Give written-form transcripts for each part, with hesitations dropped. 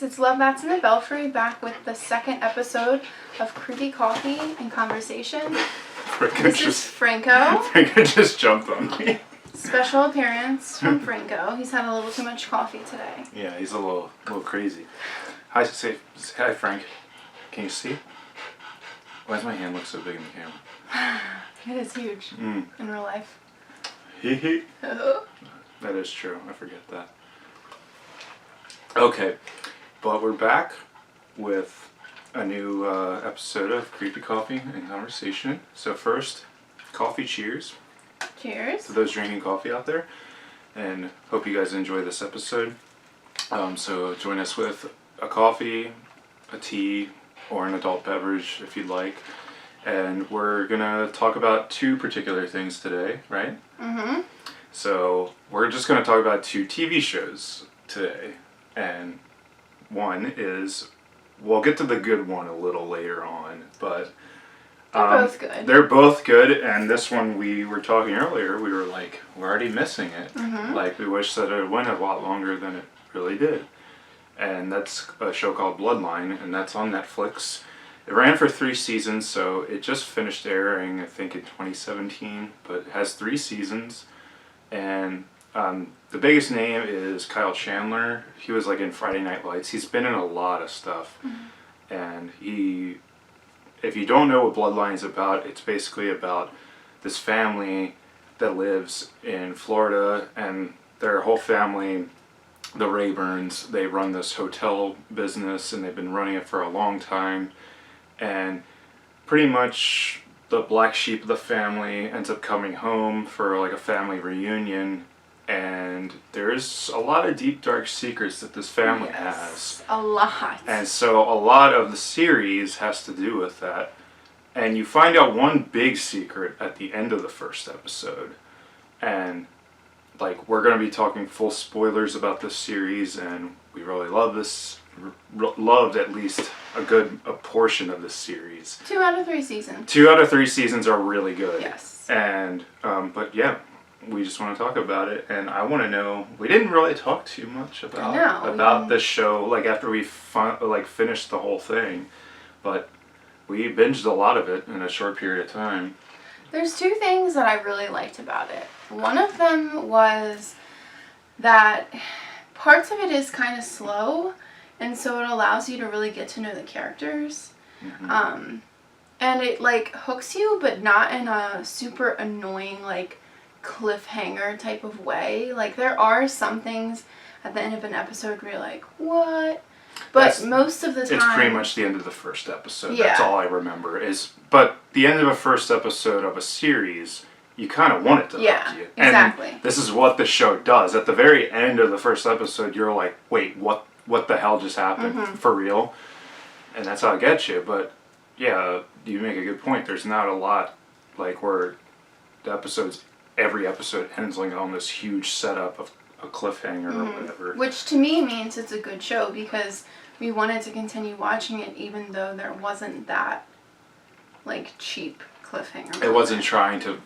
it's Love Mats in the Belfry, back with the second episode of Creepy Coffee and Conversation. This is Franco. Franco just jumped on me. Special appearance from Franco. He's had a little too much coffee today. Yeah, he's a little crazy. Hi, say hi, Frank. Can you see? Why does my hand look so big in the camera? It is huge in real life. Hee. That is true. I forget that. Okay, but we're back with a new episode of Creepy Coffee and Conversation. So first, coffee cheers. Cheers. To those drinking coffee out there. And hope you guys enjoy this episode. So join us with a coffee, a tea, or an adult beverage if you'd like. And we're going to talk about two particular things today, right? Mm-hmm. So we're just going to talk about two TV shows today. And one is, we'll get to the good one a little later on, but they're both good. They're both good, and this one we were talking earlier, we were like, we're already missing it. Mm-hmm. Like, we wish that it went a lot longer than it really did. And that's a show called Bloodline, and that's on Netflix. It ran for 3 seasons, so it just finished airing, I think, in 2017, but it has 3 seasons. And the biggest name is Kyle Chandler. He was like in Friday Night Lights. He's been in a lot of stuff. Mm-hmm. And if you don't know what Bloodline is about, it's basically about this family that lives in Florida, and their whole family, the Rayburns, they run this hotel business, and they've been running it for a long time. And pretty much the black sheep of the family ends up coming home for like a family reunion, and there's a lot of deep dark secrets that this family has. A lot. And so a lot of the series has to do with that. And you find out one big secret at the end of the first episode. And like, we're going to be talking full spoilers about this series, and we really love this. Loved at least a portion of this series. 2 out of 3 seasons. 2 out of 3 seasons are really good. Yes. And but yeah, we just want to talk about it, and I want to know. We didn't really talk too much about the show, like after we finished the whole thing, but we binged a lot of it in a short period of time. There's 2 things that I really liked about it. One of them was that parts of it is kind of slow, and so it allows you to really get to know the characters. Mm-hmm. And it like hooks you, but not in a super annoying like cliffhanger type of way. Like, there are some things at the end of an episode where you're like, what? But most of the time, it's pretty much the end of the first episode. Yeah. That's all I remember but the end of a first episode of a series, you kind of want it to hook you. Exactly. And this is what the show does. At the very end of the first episode, you're like, wait, what the hell just happened? Mm-hmm. For real? And that's how it gets you. But yeah, you make a good point. There's not a lot like where every episode ends like on this huge setup of a cliffhanger or whatever. Which to me means it's a good show, because we wanted to continue watching it even though there wasn't that like cheap cliffhanger. It wasn't trying to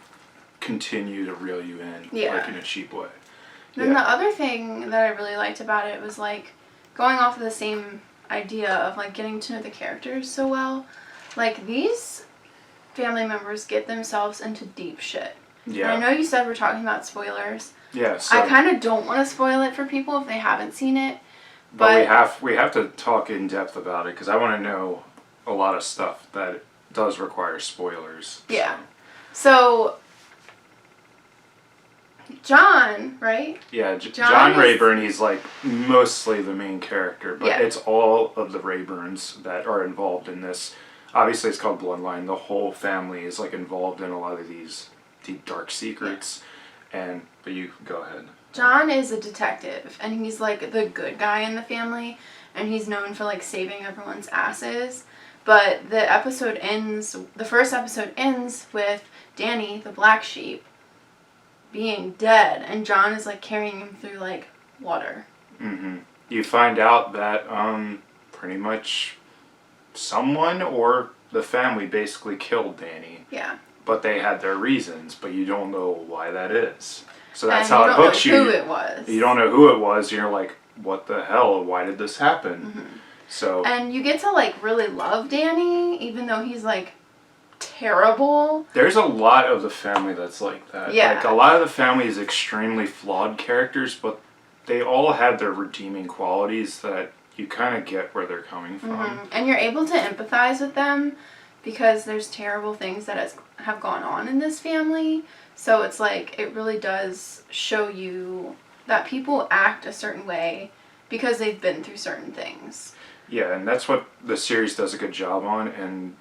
continue to reel you in like in a cheap way. Then the other thing that I really liked about it was like going off of the same idea of like getting to know the characters so well. Like, these family members get themselves into deep shit. Yeah. And I know you said we're talking about spoilers. Yeah. So, I kind of don't want to spoil it for people if they haven't seen it. But we have to talk in depth about it, because I want to know a lot of stuff that does require spoilers. Yeah. So John, right? Yeah, John Rayburn, he's like mostly the main character, but it's all of the Rayburns that are involved in this. Obviously, it's called Bloodline. The whole family is like involved in a lot of these deep, dark secrets. Yeah. But you go ahead. John is a detective, and he's like the good guy in the family, and he's known for like saving everyone's asses. But the first episode ends with Danny, the black sheep, being dead, and John is like carrying him through like water. Mm-hmm. You find out that pretty much someone or the family basically killed Danny. Yeah. But they had their reasons, but you don't know why that is. So that's how it hooks you. You don't know who it was. You don't know who it was, and you're like, what the hell? Why did this happen? Mm-hmm. So. And you get to, like, really love Danny, even though he's, like, terrible. There's a lot of the family that's like that. Yeah. Like, a lot of the family is extremely flawed characters, but they all have their redeeming qualities that you kind of get where they're coming from. Mm-hmm. And you're able to empathize with them because there's terrible things that have gone on in this family. So it's like, it really does show you that people act a certain way because they've been through certain things. Yeah, and that's what the series does a good job on. And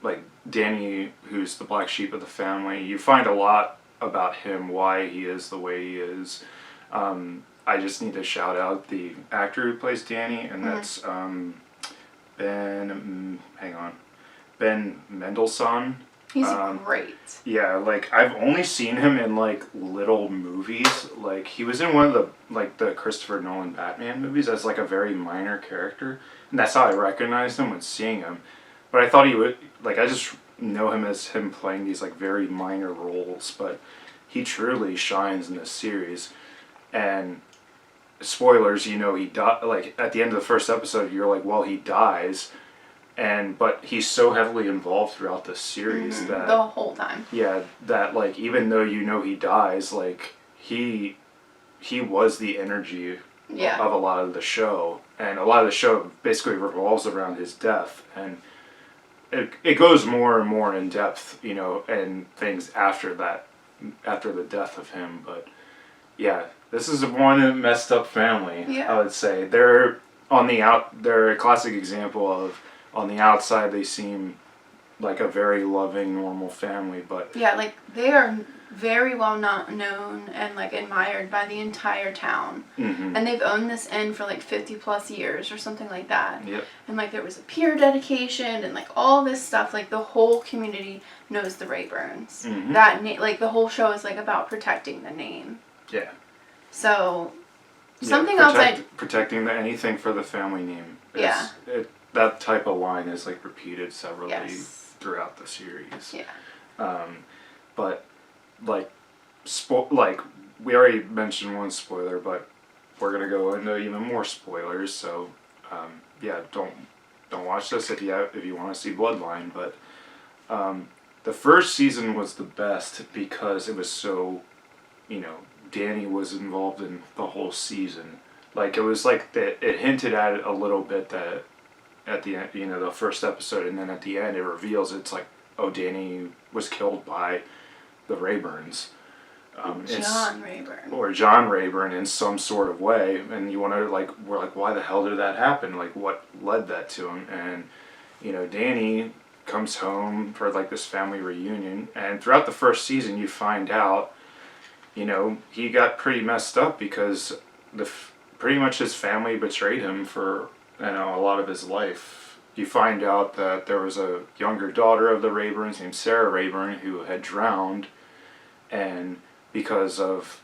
like Danny, who's the black sheep of the family, you find a lot about him, why he is the way he is. I just need to shout out the actor who plays Danny, and that's Ben Mendelsohn. He's great. Yeah, like, I've only seen him in, like, little movies. Like, he was in one of the Christopher Nolan Batman movies as, like, a very minor character. And that's how I recognized him when seeing him. But I thought he would, like, I just know him as him playing these, like, very minor roles. But he truly shines in this series. And spoilers, you know, he like, at the end of the first episode, you're like, well, he dies. But he's so heavily involved throughout the series that the whole time. Yeah, that, like, even though you know he dies, like, he was the energy of a lot of the show, and a lot of the show basically revolves around his death, and it goes more and more in depth, you know, and things after the death of him. But yeah, this is one messed up family. Yeah. I would say they're a classic example of, on the outside, they seem like a very loving, normal family, but... Yeah, like, they are very well known and, like, admired by the entire town. Mm-hmm. And they've owned this inn for, like, 50-plus years or something like that. Yep. And, like, there was a pier dedication and, like, all this stuff. Like, the whole community knows the Rayburns. Mm-hmm. Like, the whole show is, like, about protecting the name. Yeah. So, something else protecting anything for the family name. That type of line is, like, repeated several throughout the series. Yeah. But, like, we already mentioned one spoiler, but we're gonna go into even more spoilers. So, yeah, don't watch this if you want to see Bloodline. But the first season was the best because it was so, you know, Danny was involved in the whole season. Like, it was like it hinted at it a little bit that at the end, you know, the first episode, and then at the end it reveals it's like, oh, Danny was killed by the Rayburns. John Rayburn. Or John Rayburn in some sort of way, and you want to, like, we're like, why the hell did that happen? Like, what led that to him? And, you know, Danny comes home for, like, this family reunion, and throughout the first season you find out, you know, he got pretty messed up because pretty much his family betrayed him for, you know, a lot of his life. You find out that there was a younger daughter of the Rayburns named Sarah Rayburn who had drowned, and because of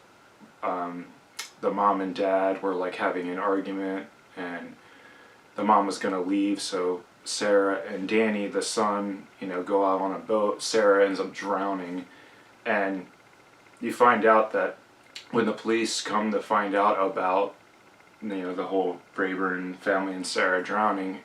the mom and dad were, like, having an argument, and the mom was going to leave, so Sarah and Danny, the son, you know, go out on a boat. Sarah ends up drowning, and you find out that when the police come to find out about, you know, the whole Rayburn family and Sarah drowning,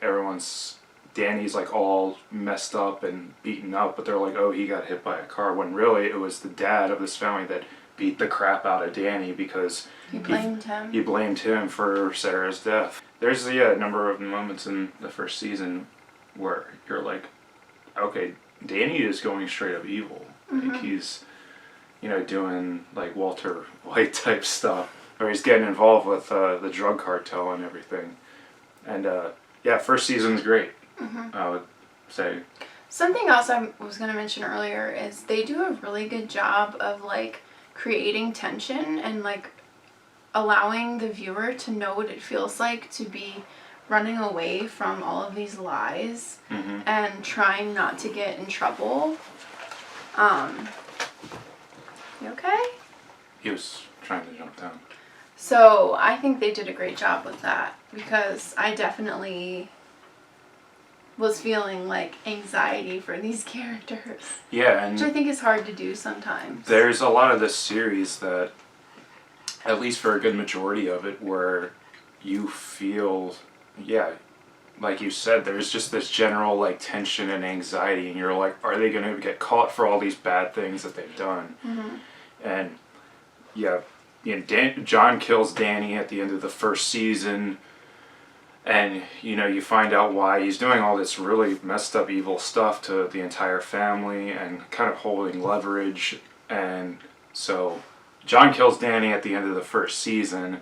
Danny's, like, all messed up and beaten up, but they're like, oh, he got hit by a car, when really it was the dad of this family that beat the crap out of Danny because he blamed him for Sarah's death. There's a number of moments in the first season where you're like, okay, Danny is going straight up evil. Mm-hmm. Like, he's, you know, doing, like, Walter White type stuff, or he's getting involved with the drug cartel and everything. And yeah, first season's great. Mm-hmm. I would say. Something else I was going to mention earlier is they do a really good job of, like, creating tension and, like, allowing the viewer to know what it feels like to be running away from all of these lies and trying not to get in trouble. You okay? He was trying to jump down. So I think they did a great job with that because I definitely was feeling, like, anxiety for these characters. Yeah, and which I think is hard to do sometimes. There's a lot of this series that at least for a good majority of it, where you feel, yeah, like you said, there's just this general like tension and anxiety, and you're like, are they going to get caught for all these bad things that they've done? And yeah, John kills Danny at the end of the first season, and you find out why he's doing all this really messed up evil stuff to the entire family and kind of holding leverage. And so John kills Danny at the end of the first season,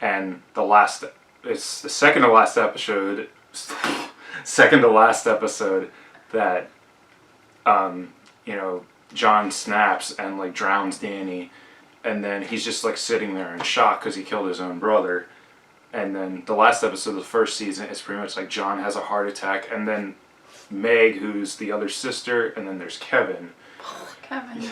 and it's the second to last episode that John snaps and like drowns Danny, and then he's just like sitting there in shock because he killed his own brother. And then the last episode of the first season is pretty much like John has a heart attack, and then Meg, who's the other sister, and then there's Kevin. Kevin.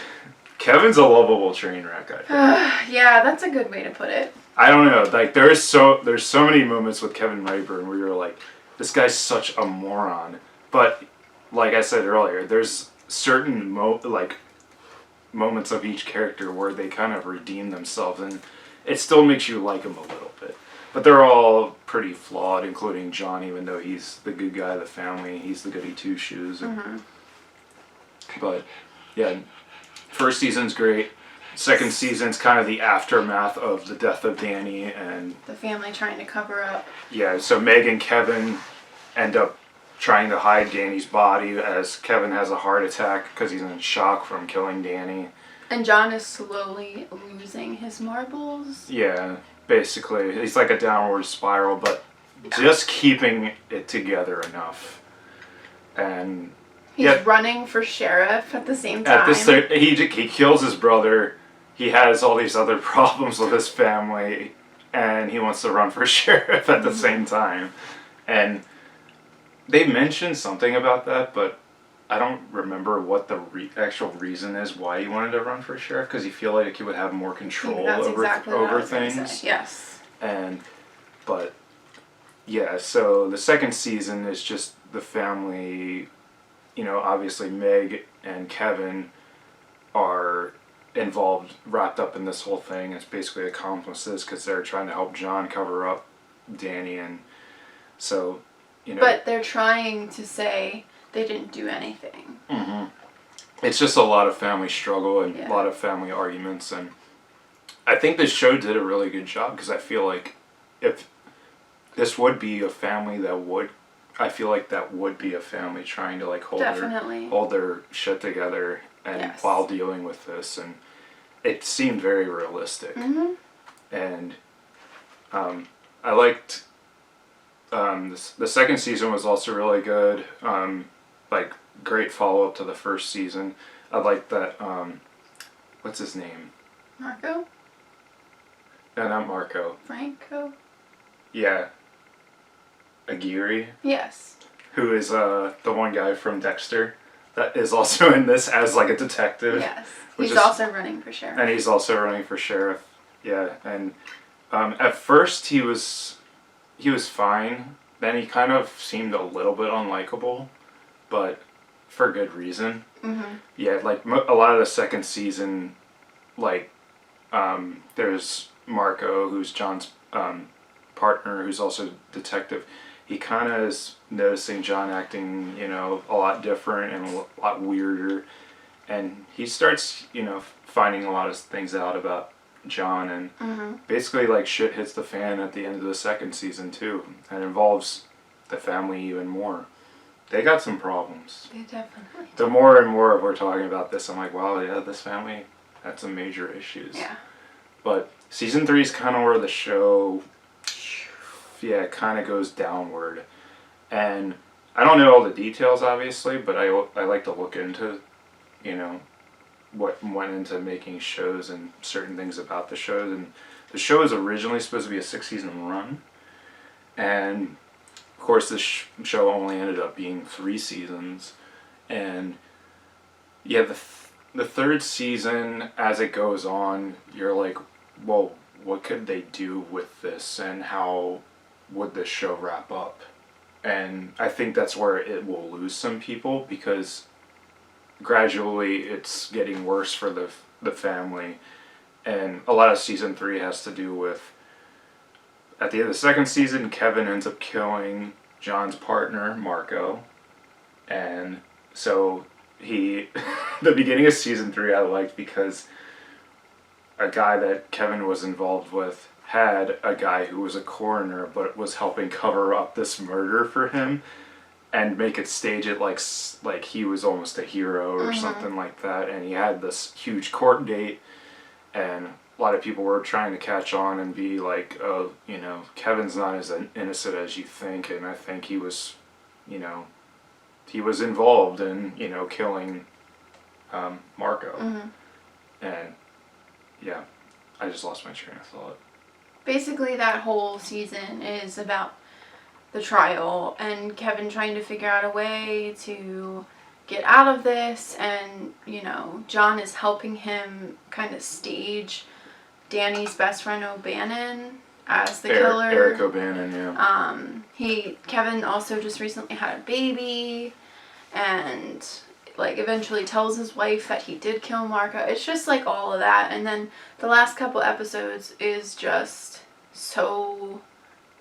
Kevin's a lovable train wreck, I think. Yeah, that's a good way to put it. I don't know, like there's so many moments with Kevin Rayburn where you're like, this guy's such a moron. But like I said earlier, there's certain moments of each character where they kind of redeem themselves, and it still makes you like them a little bit. But they're all pretty flawed, including John, even though he's the good guy of the family. He's the goody two-shoes. But, yeah, first season's great. Second season's kind of the aftermath of the death of Danny and... the family trying to cover up. Yeah, so Meg and Kevin end up trying to hide Danny's body as Kevin has a heart attack because he's in shock from killing Danny. And John is slowly losing his marbles. Yeah. Basically, it's like a downward spiral, but just keeping it together enough. And he's running for sheriff at the same time. He kills his brother. He has all these other problems with his family, and he wants to run for sheriff at the same time. And they mentioned something about that, but I don't remember what the actual reason is why he wanted to run for sheriff, because he feel like he would have more control over things. Yes. But yeah, so the second season is just the family. Obviously Meg and Kevin are wrapped up in this whole thing. It's basically accomplices because they're trying to help John cover up Danny, and so But they're trying to say they didn't do anything. It's just a lot of family struggle and a lot of family arguments, and I think this show did a really good job, because I feel like if this would be a family that would be a family trying to like hold their shit together and while dealing with this, and it seemed very realistic. And I liked the second season was also really good. Like great follow up to the first season. I like that. What's his name? Marco? No, not Marco. Franco? Yeah. Aguirre. Yes. Who is the one guy from Dexter that is also in this as like a detective. Yes. He's also running for sheriff. And he's also running for sheriff. Yeah. And at first he was fine. Then he kind of seemed a little bit unlikable, but for good reason. Yeah, like a lot of the second season, like there's Marco, who's John's partner, who's also detective. He kind of is noticing John acting, a lot different and a lot weirder, and he starts, finding a lot of things out about John, and basically like shit hits the fan at the end of the second season too, and involves the family even more. They got some problems. They definitely do. The more and more we're talking about this, I'm like, wow, yeah, this family had some major issues. Yeah. But season 3 is kind of where the show, kind of goes downward. And I don't know all the details, obviously, but I like to look into, what went into making shows and certain things about the shows. And the show was originally supposed to be a 6-season run. And of course, this show only ended up being 3 seasons, and yeah, the third season, as it goes on, you're like, well, what could they do with this, and how would this show wrap up? And I think that's where it will lose some people, because gradually it's getting worse for the family, And a lot of season 3 has to do with, at the end of the second season, Kevin ends up killing John's partner, Marco. And so the beginning of season 3 I liked because a guy that Kevin was involved with had a guy who was a coroner but was helping cover up this murder for him and make it stage it like he was almost a hero or something like that. And he had this huge court date, and a lot of people were trying to catch on and be like, oh, Kevin's not as innocent as you think. And I think he was, he was involved in, killing Marco. And yeah, I just lost my train of thought. Basically, that whole season is about the trial and Kevin trying to figure out a way to get out of this, and John is helping him kind of stage Danny's best friend O'Bannon as the killer. Eric O'Bannon, yeah. Kevin also just recently had a baby, and eventually tells his wife that he did kill Marco. It's just all of that, and then the last couple episodes is just so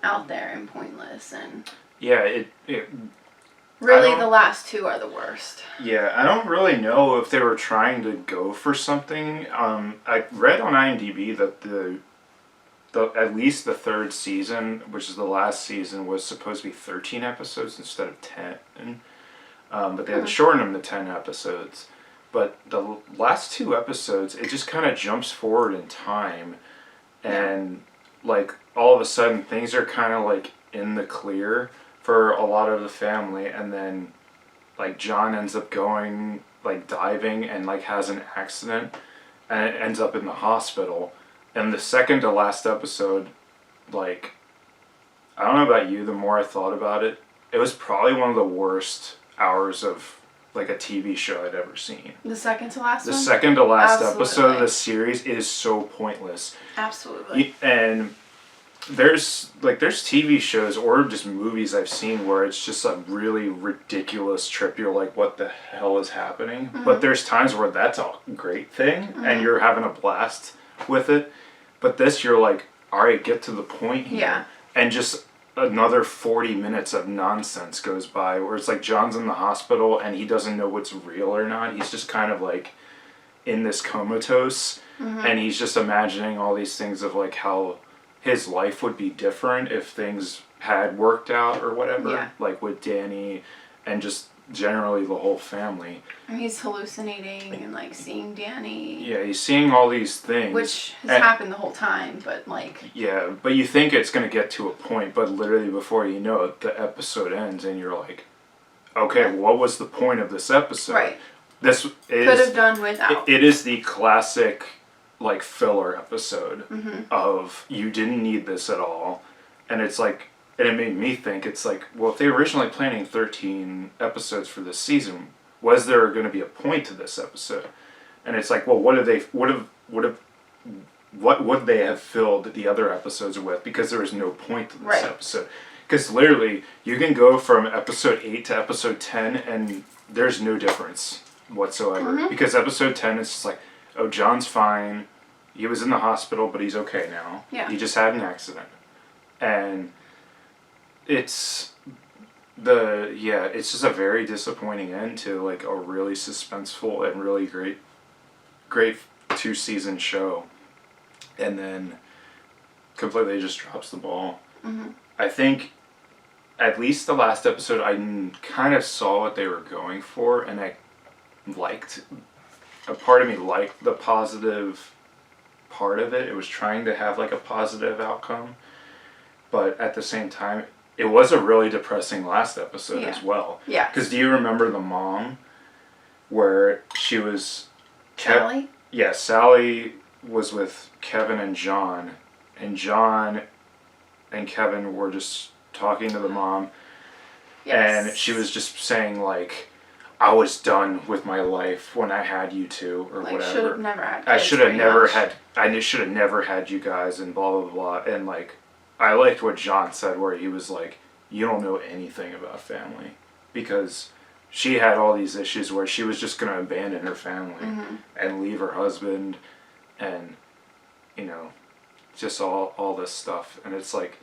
out there and pointless, and yeah, really the last 2 are the worst. Yeah, I don't really know if they were trying to go for something. I read on IMDb that the at least the third season, which is the last season, was supposed to be 13 episodes instead of 10. But they had to shorten them to 10 episodes. But the last 2 episodes, it just kind of jumps forward in time, and all of a sudden things are kind of in the clear for a lot of the family, and then John ends up going diving and has an accident and it ends up in the hospital. And the second to last episode, I don't know about you, the more I thought about it, it was probably one of the worst hours of a TV show I'd ever seen. The second to last one? The second to last Absolutely. episode of the series is so pointless. Absolutely. And there's TV shows or just movies I've seen where it's just a really ridiculous trip. You're like, what the hell is happening? But there's times where that's a great thing and you're having a blast with it. But this, you're like, all right, get to the point here. Yeah. And just another 40 minutes of nonsense goes by where it's John's in the hospital and he doesn't know what's real or not. He's just kind of in this comatose, and he's just imagining all these things of how his life would be different if things had worked out or whatever, with Danny and just generally the whole family. And he's hallucinating and seeing Danny. Yeah, he's seeing all these things. Which has happened the whole time, but Yeah, but you think it's going to get to a point, but literally before you know it, the episode ends and you're like, okay, what was the point of this episode? Right. This could have done without. It is the classic filler episode of you didn't need this at all. And it's and it made me think, it's well, if they were originally planning 13 episodes for this season, was there going to be a point to this episode? And it's well, what would they have filled the other episodes with? Because there was no point to this episode. Because literally, you can go from episode 8 to episode 10 and there's no difference whatsoever. Because episode 10 is just oh, John's fine. He was in the hospital, but he's okay now. Yeah. He just had an accident. And it's just a very disappointing end to a really suspenseful and really great 2-season show. And then completely just drops the ball. I think at least the last episode I kind of saw what they were going for, and I liked, a part of me liked the positive part of it. It was trying to have a positive outcome, but at the same time it was a really depressing last episode as well. Yeah. Because do you remember the mom where she was Sally? Yeah, Sally was with Kevin and John and Kevin were just talking to the mom. Yes. And she was just saying I was done with my life when I had you two or whatever. Should have never had kids. I should have never had you guys and blah blah blah. And I liked what John said where he was you don't know anything about family, because she had all these issues where she was just going to abandon her family and leave her husband, and you know, just all this stuff, and it's like,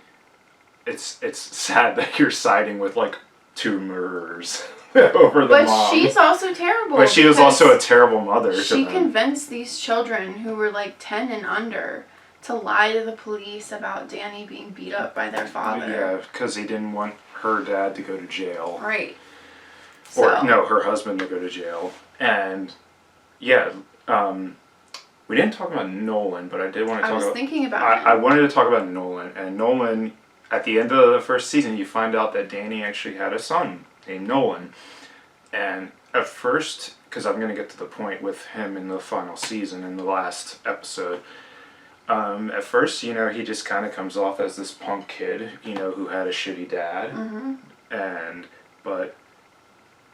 it's sad that you're siding with like two murderers over the mom. But she's also terrible. But she was also a terrible mother. She convinced these children who were like 10 and under to lie to the police about Danny being beat up by their father. Yeah, because he didn't want her dad to go to jail. Right. Or, no, her husband to go to jail. And, yeah, we didn't talk about Nolan, but I did want to talk about... I was thinking about him. I wanted to talk about Nolan. And Nolan, at the end of the first season, you find out that Danny actually had a son named Nolan. And at first, because I'm going to get to the point with him in the final season, in the last episode... at first, you know, he just kind of comes off as this punk kid, you know, who had a shitty dad. Mm-hmm. But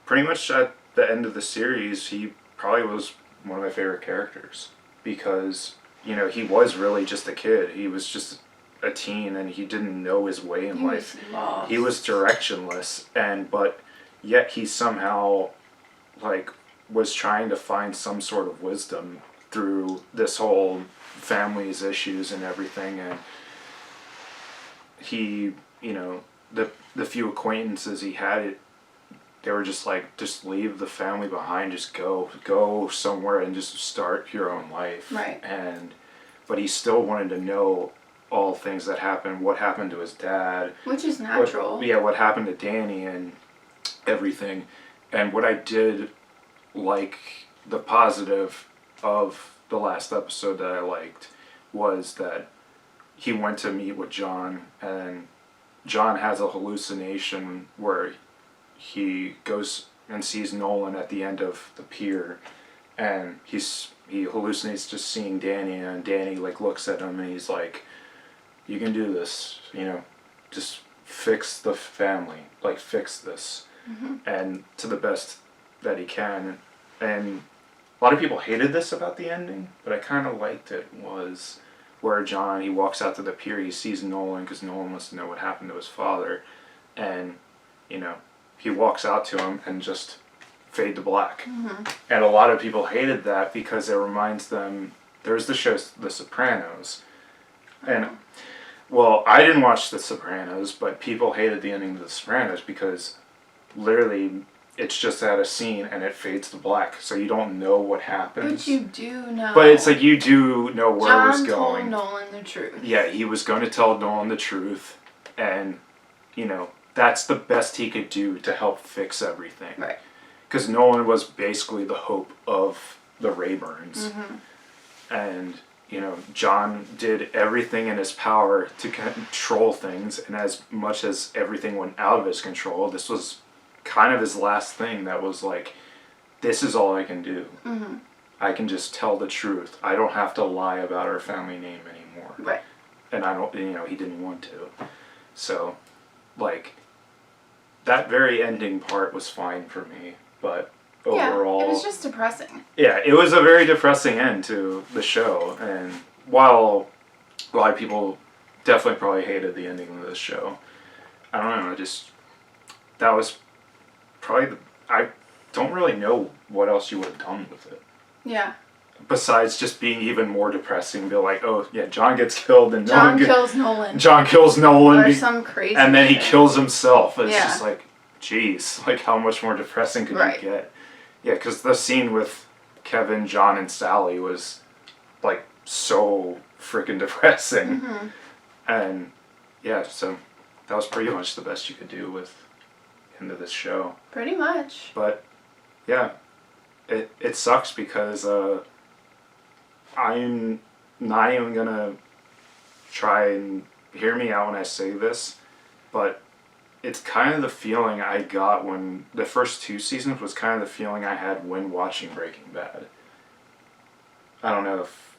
pretty much at the end of the series, he probably was one of my favorite characters. Because, you know, he was really just a kid. He was just a teen and he didn't know his way in life. He was directionless. But yet he somehow, like, was trying to find some sort of wisdom through this whole family's issues and everything, and he, you know, the few acquaintances he had, they were just like, just leave the family behind, just go somewhere and just start your own life. Right. But he still wanted to know all things that happened, what happened to his dad. Which is natural. What happened to Danny and everything. And what I did like, the positive of the last episode that I liked was that he went to meet with John, and John has a hallucination where he goes and sees Nolan at the end of the pier, and he hallucinates just seeing Danny, and Danny like looks at him and he's like, you can do this, you know, just fix the family, like fix this. Mm-hmm. And to the best that he can. And a lot of people hated this about the ending, but I kind of liked it, was where John, he walks out to the pier, he sees Nolan, because Nolan wants to know what happened to his father, and, you know, he walks out to him and just fade to black. Mm-hmm. And a lot of people hated that because it reminds them, there's the show The Sopranos, and, well, I didn't watch The Sopranos, but people hated the ending of The Sopranos because literally it's just at a scene and it fades to black, so you don't know what happens. But you do know. But it's like you do know where it was going. John told Nolan the truth. Yeah, he was going to tell Nolan the truth, and, you know, that's the best he could do to help fix everything. Right. Because Nolan was basically the hope of the Rayburns. Mm-hmm. And, you know, John did everything in his power to control things, and as much as everything went out of his control, this was kind of his last thing that was like, this is all I can do. Mm-hmm. I can just tell the truth. I don't have to lie about our family name anymore. Right. And I don't, you know, he didn't want to. So, like, that very ending part was fine for me, but overall... Yeah, it was just depressing. Yeah, it was a very depressing end to the show, and while a lot of people definitely probably hated the ending of this show, I don't know, that was probably I don't really know what else you would have done with it. Yeah. Besides just being even more depressing, be like, oh yeah, John gets killed and John kills Nolan. John kills Nolan. Or some crazy and then he shit. kills himself. It's yeah. just like, geez, like how much more depressing could right. you get? Yeah, because the scene with Kevin, John, and Sally was like so freaking depressing. Mm-hmm. And yeah, so that was pretty much the best you could do with into this show. Pretty much. But yeah, it sucks because I'm not even gonna try and hear me out when I say this, but it's kind of the feeling I got when the first two seasons was kind of the feeling I had when watching Breaking Bad. I don't know if...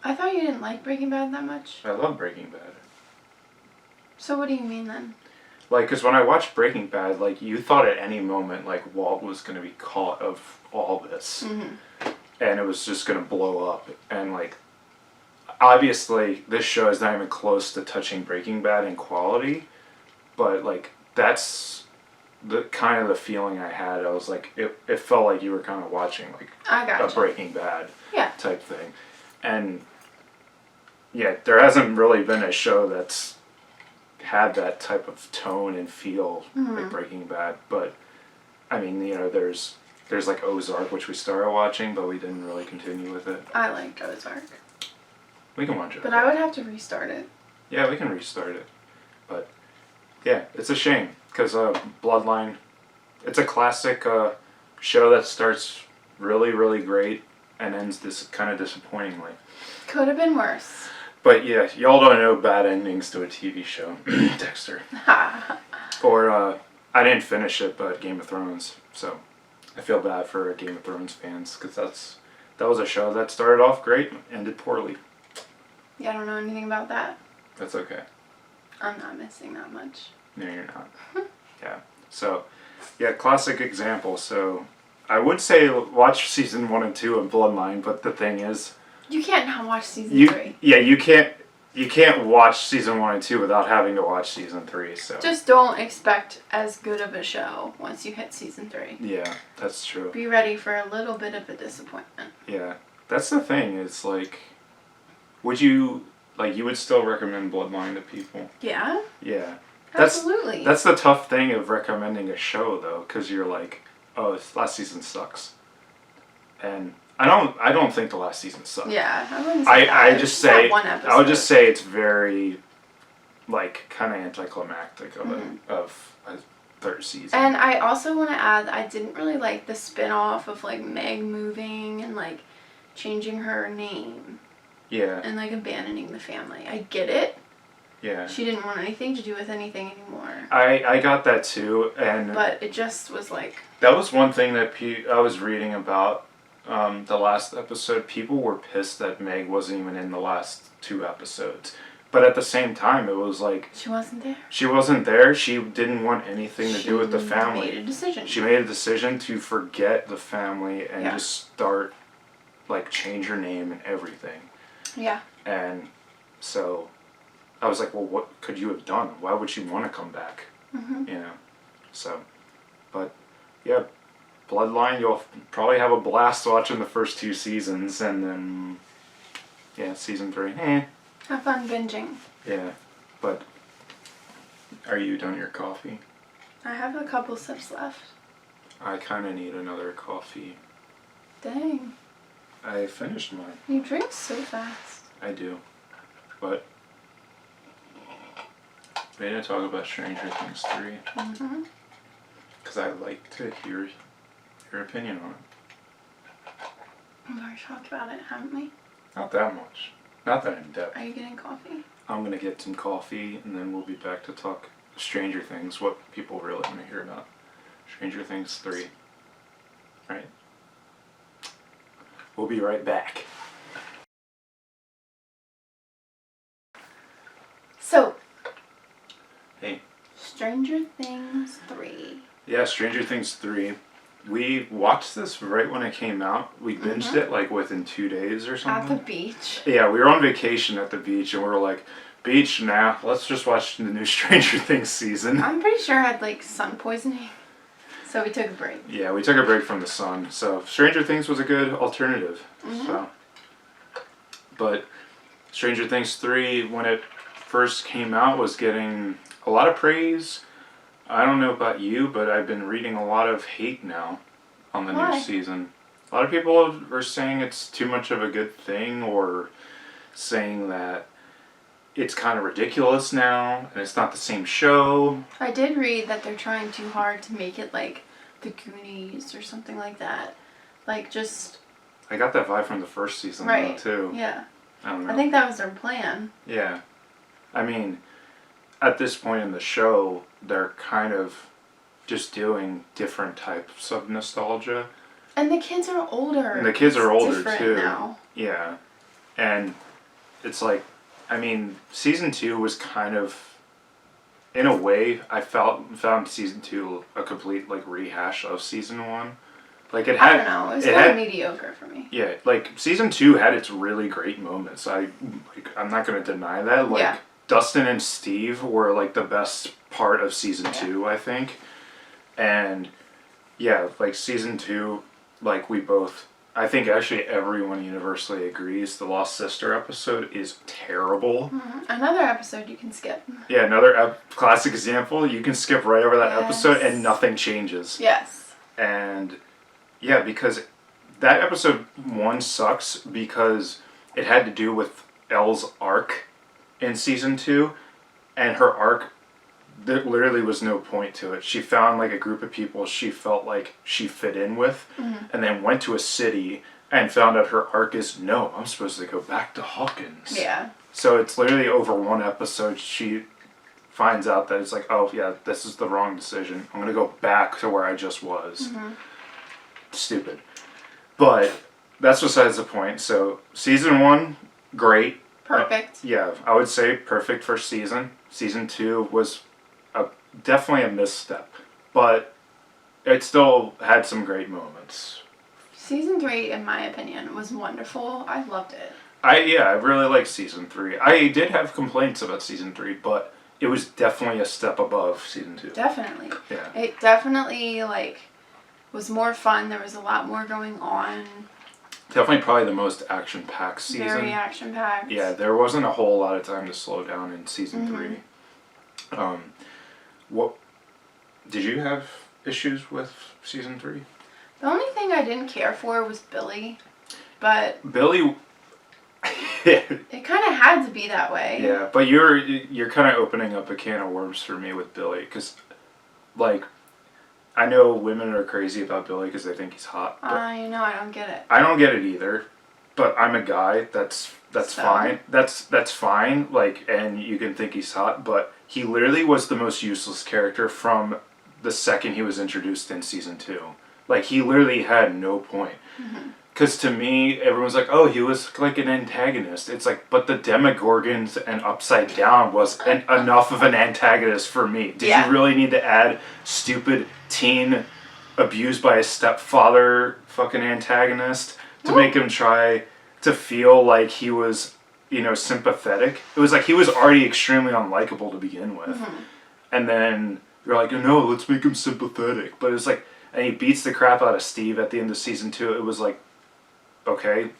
I thought you didn't like Breaking Bad that much. I love Breaking Bad. So what do you mean then? Like, because when I watched Breaking Bad, like, you thought at any moment, like, Walt was going to be caught of all this. Mm-hmm. And it was just going to blow up. And, like, obviously, this show is not even close to touching Breaking Bad in quality. But, like, that's the kind of the feeling I had. I was like, it felt like you were kind of watching, like, I gotcha. a Breaking Bad yeah. type thing. And yeah, there hasn't really been a show that's had that type of tone and feel like Breaking Bad. But I mean, you know, there's like Ozark, which we started watching, but we didn't really continue with it. I liked Ozark. We can watch it. But I would have to restart it. Yeah, we can restart it. But yeah, it's a shame because Bloodline, it's a classic show that starts really, really great and ends kind of disappointingly. Could have been worse. But yeah, y'all don't know bad endings to a TV show, Dexter. Or I didn't finish it, but Game of Thrones. So I feel bad for Game of Thrones fans because that was a show that started off great, ended poorly. Yeah, I don't know anything about that. That's okay. I'm not missing that much. No, you're not. Yeah. So, yeah, classic example. So, I would say watch season 1 and 2 of Bloodline, but the thing is, you can't not watch season 3. Yeah, you can't watch season 1 and 2 without having to watch season 3. So just don't expect as good of a show once you hit season 3. Yeah, that's true. Be ready for a little bit of a disappointment. Yeah, that's the thing. It's like, would you would still recommend Bloodline to people? Yeah. Yeah. Absolutely. That's the tough thing of recommending a show though, because you're like, oh, last season sucks, and I don't think the last season sucked. Yeah, I wouldn't say that. I would just say it's very, like, kind of anticlimactic of a third season. And I also want to add, I didn't really like the spin-off of like Meg moving and like changing her name. Yeah. And like abandoning the family. I get it. Yeah. She didn't want anything to do with anything anymore. I got that too, but it just was like. That was one thing that I was reading about. The last episode, people were pissed that Meg wasn't even in the last 2 episodes. But at the same time, it was like... She wasn't there? She wasn't there. She didn't want anything to do with the family. She made a decision. She made a decision to forget the family and just start, like, change her name and everything. Yeah. And so I was like, well, what could you have done? Why would she want to come back? Mm-hmm. You know? So, but, yeah. Bloodline, you'll probably have a blast watching the first 2 seasons, and then, yeah, season 3, Have fun binging. Yeah, but are you done your coffee? I have a couple sips left. I kind of need another coffee. Dang. I finished mine. You drink so fast. I do, but we need to talk about Stranger Things 3. Mm-hmm. Because I'd like to hear your opinion on it. We've already talked about it, haven't we? Not that much. Not that in depth. Are you getting coffee? I'm going to get some coffee, and then we'll be back to talk Stranger Things, what people really want to hear about. Stranger Things 3. Right? We'll be right back. So. Hey. Stranger Things 3. Yeah, Stranger Things 3. We watched this right when it came out. We binged it like within 2 days or something. At the beach. Yeah, we were on vacation at the beach and we were like, beach, nah, let's just watch the new Stranger Things season. I'm pretty sure I had like sun poisoning. So we took a break. Yeah, we took a break from the sun. So Stranger Things was a good alternative. So, but Stranger Things 3, when it first came out, was getting a lot of praise. I don't know about you, but I've been reading a lot of hate now on the new season. A lot of people are saying it's too much of a good thing, or saying that it's kind of ridiculous now and it's not the same show. I did read that they're trying too hard to make it like the Goonies or something like that. Like just... I got that vibe from the first season though, too. Yeah. I don't know. I think that was their plan. Yeah. I mean, at this point in the show, they're kind of just doing different types of nostalgia. And the kids are older. And the kids are older too. Now. Yeah. And it's like, I mean, season 2 was kind of, in a way, I found season 2 a complete like rehash of season 1. Like it had, I don't know. It was kind of mediocre for me. Yeah, like season 2 had its really great moments. I'm not gonna deny that. Like Dustin and Steve were like the best part of season 2, I think. And yeah, like season 2, like we both, I think actually everyone universally agrees the Lost Sister episode is terrible. Another episode you can skip. Yeah, another classic example. You can skip right over that Yes. episode and nothing changes. Yes. And yeah, because that episode 1 sucks because it had to do with Elle's arc in season 2, and her arc, there literally was no point to it. She found like a group of people she felt like she fit in with, and then went to a city and found out her arc is, no, I'm supposed to go back to Hawkins. Yeah. So it's literally over 1 episode she finds out that it's like, oh yeah, this is the wrong decision. I'm going to go back to where I just was. Stupid. But that's besides the point. So season 1, great. Perfect. Yeah, I would say perfect first season. Season 2 was definitely a misstep, but it still had some great moments. Season 3, in my opinion, was wonderful. I loved it. I really liked season 3. I did have complaints about season 3, but it was definitely a step above season 2. Definitely. Yeah. It definitely, like, was more fun. There was a lot more going on. Definitely probably the most action-packed season. Very action-packed. Yeah, there wasn't a whole lot of time to slow down in season 3. What did you have issues with season 3? The only thing I didn't care for was Billy, but Billy. it kind of had to be that way. Yeah, but you're kind of opening up a can of worms for me with Billy, because, like, I know women are crazy about Billy because they think he's hot. I know, I don't get it. I don't get it either, but I'm a guy. That's So? fine. That's fine. Like, and you can think he's hot, but he literally was the most useless character from the second he was introduced in season 2. Like, he literally had no point. Because to me, everyone's like, oh, he was like an antagonist. It's like, but the Demogorgons and Upside Down was enough of an antagonist for me. Did you really need to add stupid teen abused by a stepfather fucking antagonist to make him try to feel like he was, sympathetic? It was like he was already extremely unlikable to begin with. And then you're like, no, let's make him sympathetic. But it's like, and he beats the crap out of Steve at the end of season 2. It was like, okay,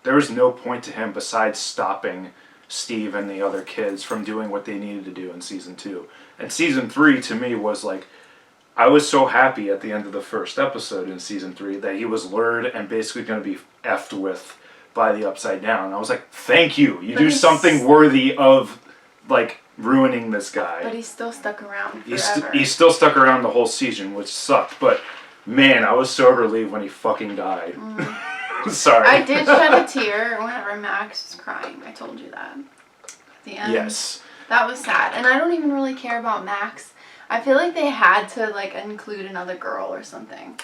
there was no point to him besides stopping Steve and the other kids from doing what they needed to do in season 2. And season 3 to me was like, I was so happy at the end of the first episode in season 3 that he was lured and basically going to be effed with by the Upside Down. I was like, thank you. You do something worthy of, like, ruining this guy. But he's still stuck around forever. He's still stuck around the whole season, which sucked. But, man, I was so relieved when he fucking died. Sorry. I did shed a tear whenever Max was crying. I told you that. At the end. Yes. That was sad. And I don't even really care about Max. I feel like they had to, like, include another girl or something.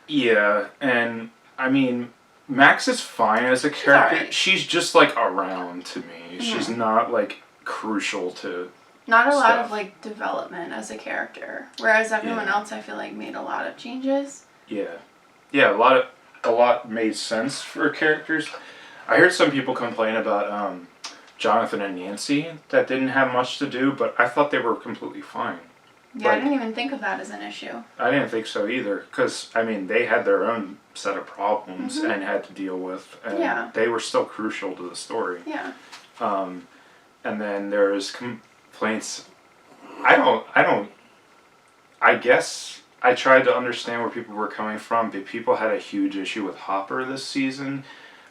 Yeah, and, I mean, Max is fine as a character. Right. She's just, like, around to me. She's not, like, crucial to Not a lot stuff. of, like, development as a character. Whereas everyone else, I feel like, made a lot of changes. Yeah. Yeah, a lot made sense for characters. I heard some people complain about Jonathan and Nancy that didn't have much to do, but I thought they were completely fine. Yeah, I didn't even think of that as an issue. I didn't think so either, because, I mean, they had their own set of problems and had to deal with, and they were still crucial to the story. Yeah. And then there's complaints. I guess I tried to understand where people were coming from, but people had a huge issue with Hopper this season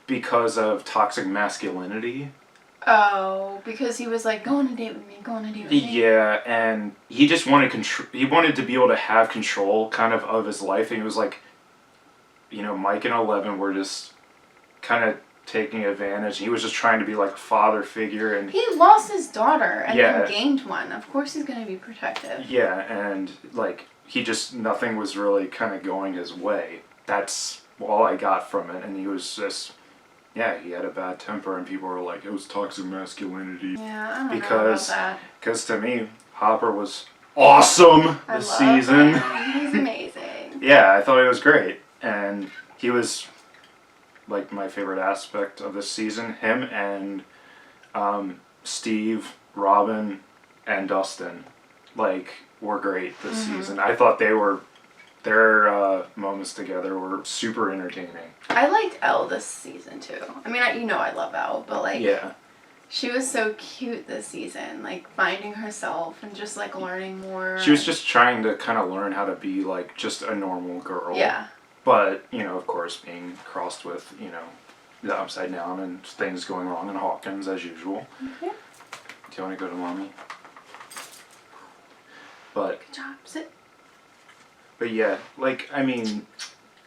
because of toxic masculinity. Oh, because he was like, go on a date with me, go on a date with me. Yeah, and he just wanted he wanted to be able to have control kind of his life, and he was like, Mike and 11 were just kind of taking advantage. He was just trying to be like a father figure, and he lost his daughter and then gained one. Of course he's going to be protective. Yeah, and like nothing was really kind of going his way. That's all I got from it, and he was just he had a bad temper, and people were like, it was toxic masculinity. Yeah, I don't know about that. Because to me, Hopper was awesome this season. He's amazing. Yeah, I thought he was great, and he was like my favorite aspect of this season. Him and Steve, Robin, and Dustin, like, were great this season. I thought they were their moments together were super entertaining. I liked Elle this season too. I mean, I love Elle, but like, Yeah. she was so cute this season, like finding herself and just like learning more. She was just trying to kind of learn how to be like just a normal girl. Yeah. But, of course, being crossed with, the Upside Down and things going wrong in Hawkins as usual. Okay. Do you want to go to Mommy? But, Good job. Sit. but yeah, like, I mean,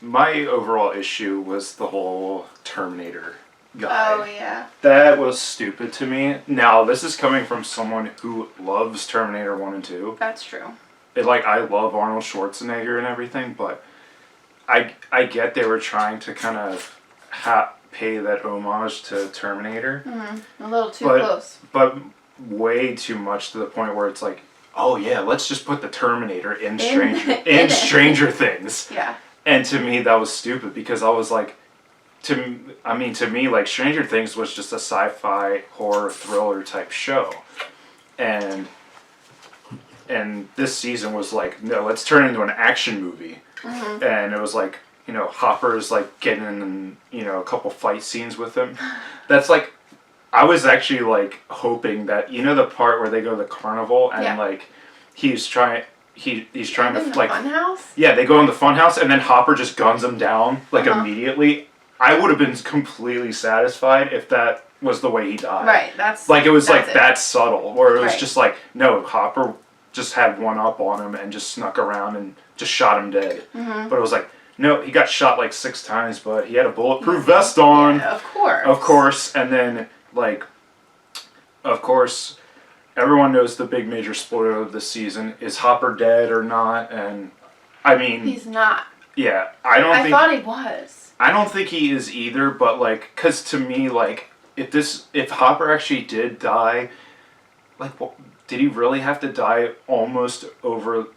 my overall issue was the whole Terminator guy. Oh, yeah. That was stupid to me. Now, this is coming from someone who loves Terminator 1 and 2. That's true. I love Arnold Schwarzenegger and everything, but I get they were trying to kind of pay that homage to Terminator. Mm-hmm. A little too close. But way too much to the point where it's like, oh yeah, let's just put the Terminator in Stranger Things. Yeah. And to me, that was stupid because I was like, to me, like Stranger Things was just a sci-fi horror thriller type show, and this season was like, no, let's turn it into an action movie. Mm-hmm. And it was like, Hopper's like getting in, a couple fight scenes with him. That's like, I was actually like hoping that, the part where they go to the carnival and like he's trying to like funhouse? Yeah, they go in the funhouse and then Hopper just guns him down like immediately. I would have been completely satisfied if that was the way he died. Right, that's like it was that's like that subtle, where it was right. just like, no, Hopper just had one up on him and just snuck around and just shot him dead. Mm-hmm. But it was like, no, he got shot like 6 times, but he had a bulletproof vest on. Yeah, of course. Of course, and then of course, everyone knows the big major spoiler of this season is Hopper dead or not, and I mean he's not. Yeah, I thought he was. I don't think he is either, but like, cause to me, like, if Hopper actually did die, like, did he really have to die almost over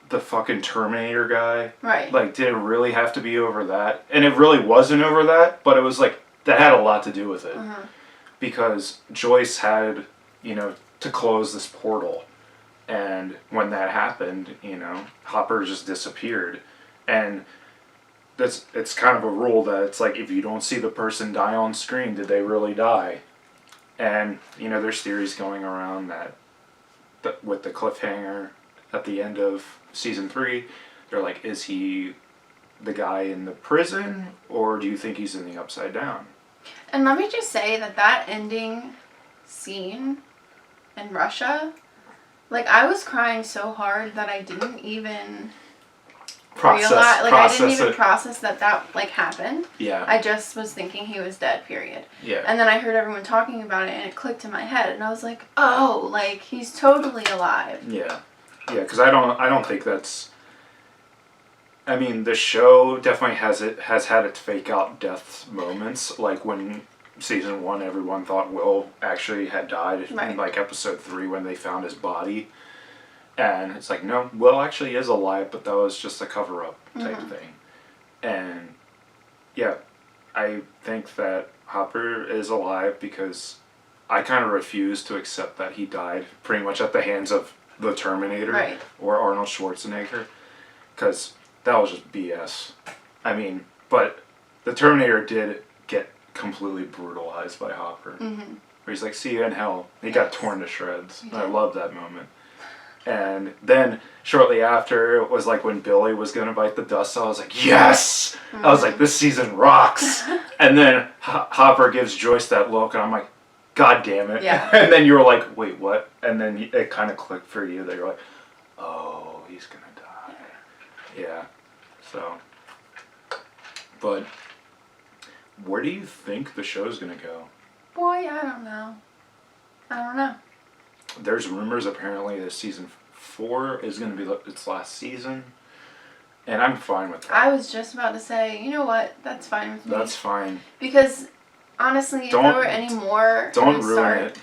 the fucking Terminator guy? Right. Like, did it really have to be over that? And it really wasn't over that, but it was like, that had a lot to do with it. Uh-huh. Because Joyce had, to close this portal. And when that happened, Hopper just disappeared. And it's kind of a rule that it's like, if you don't see the person die on screen, did they really die? And, there's theories going around that with the cliffhanger at the end of season 3, they're like, is he the guy in the prison, or do you think he's in the Upside Down? And let me just say that ending scene in Russia, like, I was crying so hard that I didn't even process that like happened. Yeah. I just was thinking he was dead, period. Yeah. And then I heard everyone talking about it and it clicked in my head and I was like, oh, like, he's totally alive. Yeah. Yeah, because I don't think that's, I mean, the show definitely has had its fake out death moments, like when season 1 everyone thought Will actually had died in like episode 3 when they found his body. And it's like, no, Will actually is alive, but that was just a cover-up type thing. And, yeah, I think that Hopper is alive because I kind of refuse to accept that he died pretty much at the hands of the Terminator or Arnold Schwarzenegger. Because that was just BS. I mean, but the Terminator did get completely brutalized by Hopper. Mm-hmm. Where he's like, see you in hell. He got torn to shreds. I love that moment. And then shortly after, it was like when Billy was going to bite the dust, I was like, yes! Mm-hmm. I was like, this season rocks! And then Hopper gives Joyce that look, and I'm like, God damn it. Yeah. And then you were like, wait, what? And then it kind of clicked for you that you're like, oh, he's going to die. Yeah. So, but where do you think the show's going to go? Boy, I don't know. There's rumors apparently that season 4 is going to be its last season, and I'm fine with that. I was just about to say, you know what? That's fine with me. That's fine. Because, honestly, if there were any more... Don't ruin it.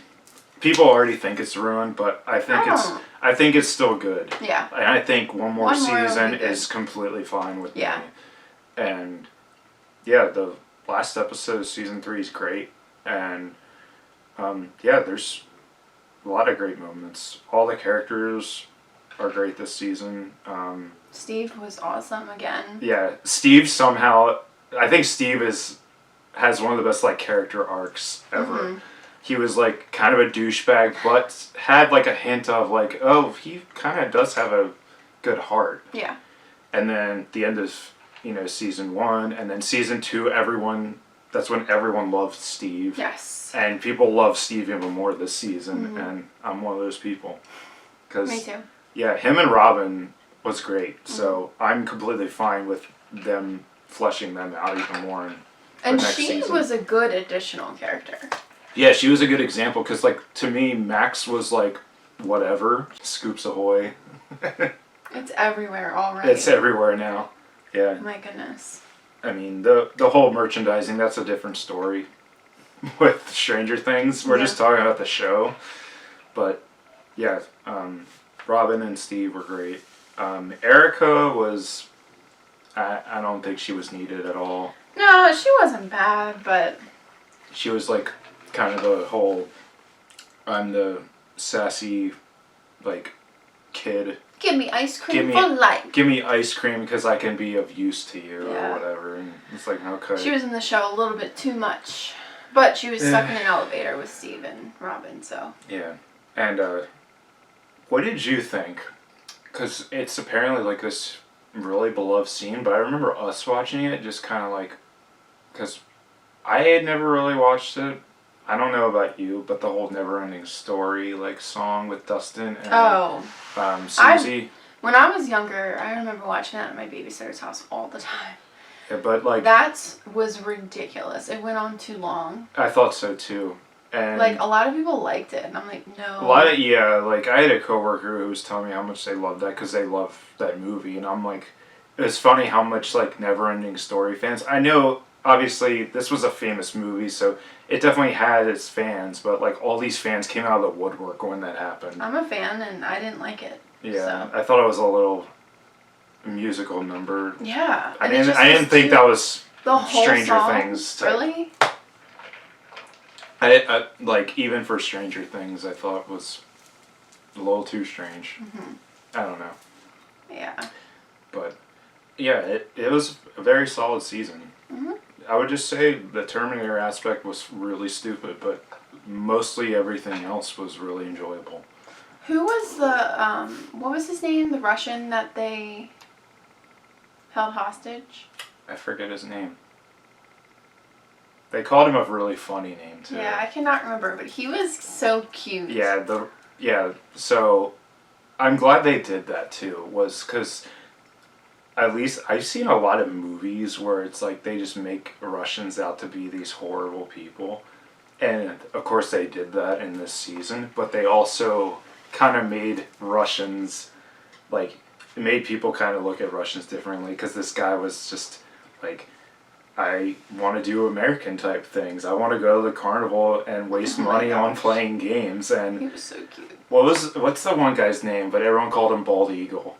People already think it's ruined, but I think it's still good. Yeah. And I think one more season is completely fine with me. And, yeah, the last episode of season 3 is great, and, there's a lot of great moments. All the characters are great this season. Steve was awesome again. Yeah, Steve somehow, I think Steve has one of the best like character arcs ever. Mm-hmm. He was like kind of a douchebag, but had like a hint of like, oh, he kind of does have a good heart. Yeah. And then the end of season 1, and then season 2, that's when everyone loved Steve. Yes. And people love Steve even more this season, Mm-hmm. and I'm one of those people. Me too. Yeah, him and Robin was great, Mm-hmm. so I'm completely fine with them fleshing them out even more. And she was a good additional character. Yeah, she was a good example, because like to me, Max was like, whatever, Scoops Ahoy. It's everywhere already. It's everywhere now. Yeah. My goodness. I mean, the whole merchandising, that's a different story with Stranger Things. We're just talking about the show. But, yeah, Robin and Steve were great. Erica was... I don't think she was needed at all. No, she wasn't bad, but... She was, like, kind of the whole... I'm the sassy, like, kid... Give me ice cream for life. Give me ice cream because I can be of use to you Yeah. or whatever. And it's like, okay. She was in the show a little bit too much. But she was stuck in an elevator with Steve and Robin, so. Yeah. And what did you think? Because it's apparently like this really beloved scene, but I remember us watching it just kind of like... Because I had never really watched it. I don't know about you, but the whole Never Ending Story like song with Dustin and Susie. When I was younger, I remember watching that at my babysitter's house all the time. Yeah, but like... That was ridiculous. It went on too long. I thought so too. And like, a lot of people liked it, and I'm like, no. Like I had a coworker who was telling me how much they loved that because they love that movie, and I'm like, it's funny how much like Never Ending Story fans... I know, obviously, this was a famous movie, so it definitely had its fans, but like all these fans came out of the woodwork when that happened. I'm a fan, and I didn't like it. Yeah, so. I thought it was a little musical number. Yeah. I didn't think that was the whole Stranger song? Things. Really? I like, even for Stranger Things, I thought was a little too strange. Mm-hmm. I don't know. Yeah. But yeah, it was a very solid season. Mm-hmm. I would just say the Terminator aspect was really stupid, but mostly everything else was really enjoyable. Who was the, what was his name? The Russian that they held hostage? I forget his name. They called him a really funny name, too. Yeah, I cannot remember, but he was so cute. Yeah, so I'm glad they did that, too, was because... At least I've seen a lot of movies where it's like they just make Russians out to be these horrible people. And of course they did that in this season, but they also kind of made Russians, like, it made people kind of look at Russians differently, because this guy was just like, I want to do American type things. I want to go to the carnival and waste money on playing games. And he was so cute. What's the one guy's name? But everyone called him Bald Eagle.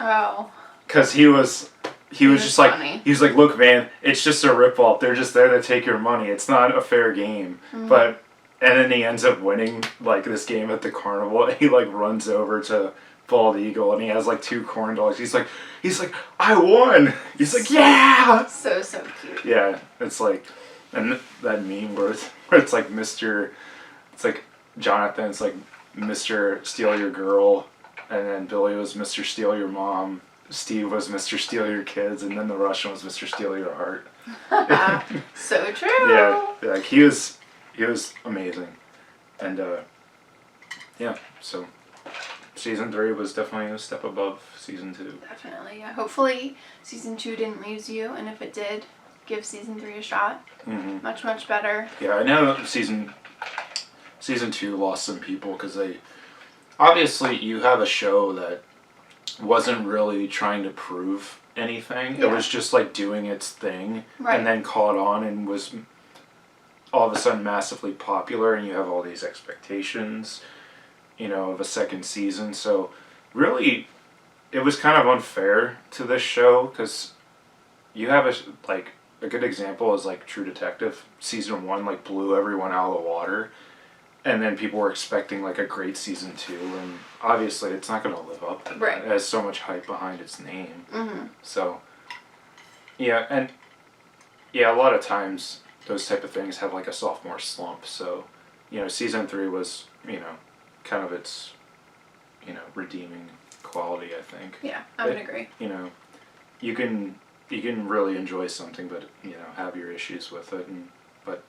Oh. Because he was just funny. like, he was like, look, man, it's just a ripoff. They're just there to take your money. It's not a fair game. Mm-hmm. And then he ends up winning like this game at the carnival. He like runs over to Bald Eagle and he has like 2 corn dogs. He's like, I won. He's like, yeah. So cute. Yeah, it's like, and that meme where it's like it's like Jonathan's like Mr. Steal Your Girl, and then Billy was Mr. Steal Your Mom. Steve was Mr. Steal Your Kids, and then the Russian was Mr. Steal Your Heart. So true. Yeah, like he was amazing, and yeah. So season 3 was definitely a step above season 2. Definitely, yeah. Hopefully, season 2 didn't lose you, and if it did, give season 3 a shot. Mm-hmm. Much better. Yeah, I know season 2 lost some people because they obviously you have a show that wasn't really trying to prove anything. Yeah. It was just like doing its thing, right. And then caught on and was all of a sudden massively popular, and you have all these expectations, of a second season. So really, it was kind of unfair to this show because you have a good example is like True Detective. Season 1 like blew everyone out of the water, and then people were expecting like a great season 2, and obviously it's not going to live up to that. Right. It has so much hype behind its name. Mm-hmm. So, yeah, and yeah, a lot of times those type of things have like a sophomore slump. So, season 3 was, kind of its, redeeming quality, I think. Yeah, I would agree. You can really enjoy something, but have your issues with it. But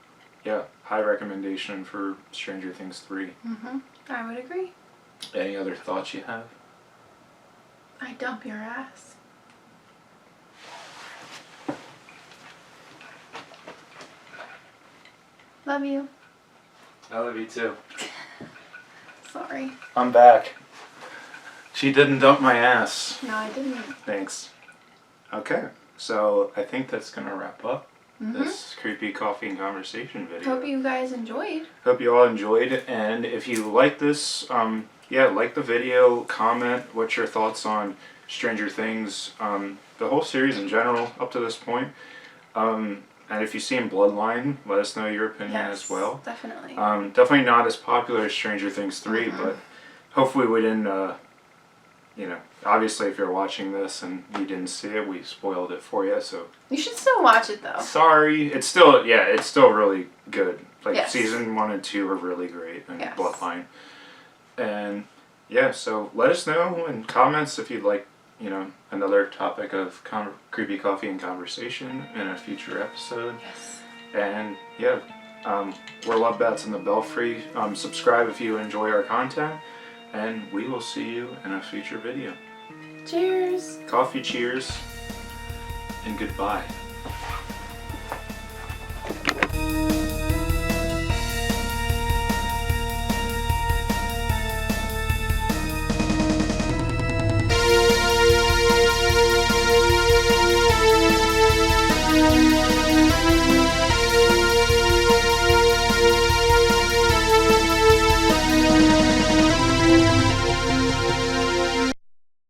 yeah, high recommendation for Stranger Things 3. Mm-hmm. I would agree. Any other thoughts you have? I dump your ass. Love you. I love you too. Sorry. I'm back. She didn't dump my ass. No, I didn't. Thanks. Okay, so I think that's gonna wrap up this creepy coffee and conversation video. Hope you guys enjoyed. Hope you all enjoyed, and if you like this, like the video, comment what your thoughts on Stranger Things, the whole series in general up to this point. And if you've seen Bloodline, let us know your opinion as well. Definitely. Definitely not as popular as Stranger Things 3, but hopefully we didn't, obviously if you're watching this and you didn't see it, we spoiled it for you, so. You should still watch it though. Sorry. It's still really good. Like, yes. season 1 and 2 are really great in yes. Bloodline. And, yeah, so let us know in comments if you'd like, another topic of creepy coffee and conversation in a future episode. Yes. And, yeah, we're Love Bats in the Belfry. Subscribe if you enjoy our content, and we will see you in a future video. Cheers. Coffee cheers, and goodbye.